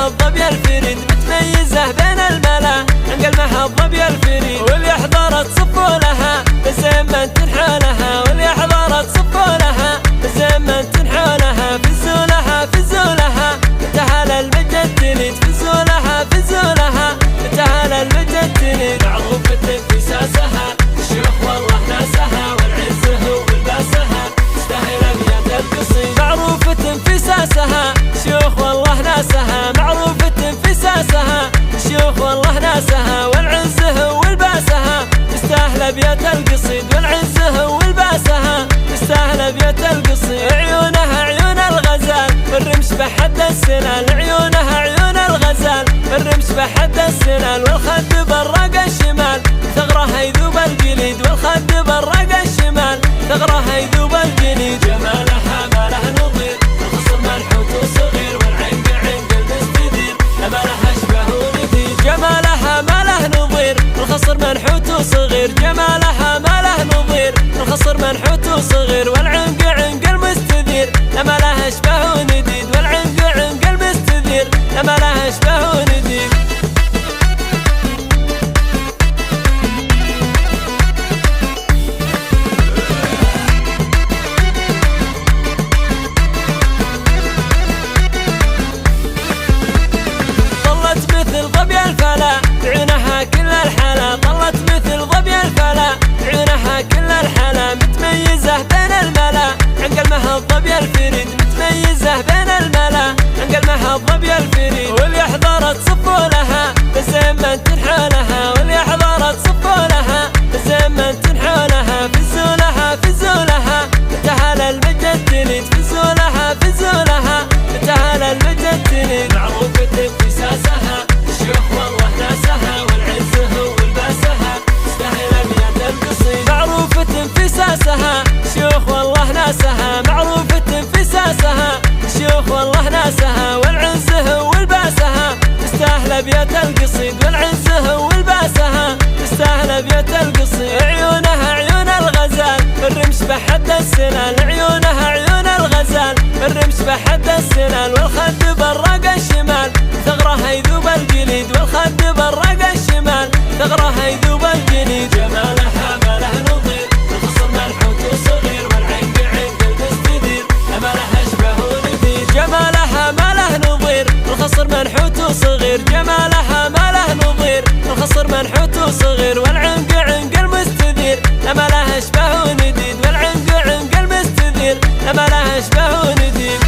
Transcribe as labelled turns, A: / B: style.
A: الظبي الفريد متميزة بين الملا، عنق المها الظبي الفريد واللي حضرت صفوا لها بزين ما تنحى لها، واللي حضرت صفوا لها بزين ما تنحى لها. فزوا لها فزوا لها انتهى المجد تريد، فزوا لها فزوا لها انتهى المجد تريد. معروفة في ساسها الشيوخ والله ناسها، والعز هو ولباسها تستاهل ابيات القصيد. معروفة في ساسها شيوخ والله ناسها، معروفة في ساسها شيوخ والله ناسها، والعز هو ولباسها تستاهل ابيات القصيد، والعز هو ولباسها تستاهل ابيات القصيد. عيونها عيون الغزال والرمش بحد السنال، عيونها عيون الغزال والرمش بحد السنال، والخد براق الشمال ثغرها يذوب الجليد، والخد براق الشمال ثغرها يذوب الجليد. جمالها ما له نظير الخصر منحوت وصغير، والعنق عنق المستدير ما لها اشبه ونذير. جمالها ما له نظير الخصر منحوت وصغير، جمالها ما له نظير الخصر منحوت وصغير، والعنق عنق المستدير ما لها اشبه ونديد، والعنق عنق المستدير ما لها اشبه ونديد. ظلت مثل ظبي الفلا عيونها كل الحلا، ظلت مثل ظبي الفلا عيونها كل الحلا، متميزة بين الملا عنق المها الظبي الفريد، متميزة بين الملا عنق المها الظبي الفريد واللي حضرت صفوا لها بزين ما تنحى لها، واللي حضرت صفوا لها بزين ما تنحى لها. فزوا لها فزوا لها انتهى المجد تريد، فزوا لها فزوا لها انتهى المجد تريد. معروفة في ساسها الشيوخ والله ناسها، والعز هو ولباسها تستاهل ابيات القصيد. معروفة في ساسها شيوخ والله ناسها، معروفة في ساسها شيوخ والله ناسها، والعز هو ولباسها تستاهل ابيات القصيد، والعز هو ولباسها تستاهل ابيات القصيد. عيونها عيون الغزال الرمش بحد السنال، عيونها عيون الغزال الرمش بحد السنال، والخد براق الشمال ثغرها يذوب الجليد، والخد براق الشمال ثغرها يذوب الجليد. جمالها ما له نظير الخصر منحوت وصغير، والعنق عنق المستدير ما لها اشبه ونذير. جمالها ما له نظير الخصر منحوت وصغير، جمالها ما له نظير الخصر منحوت وصغير، والعنق عنق المستدير ما لها اشبه ونديد، والعنق عنق المستدير ما لها اشبه ونديد.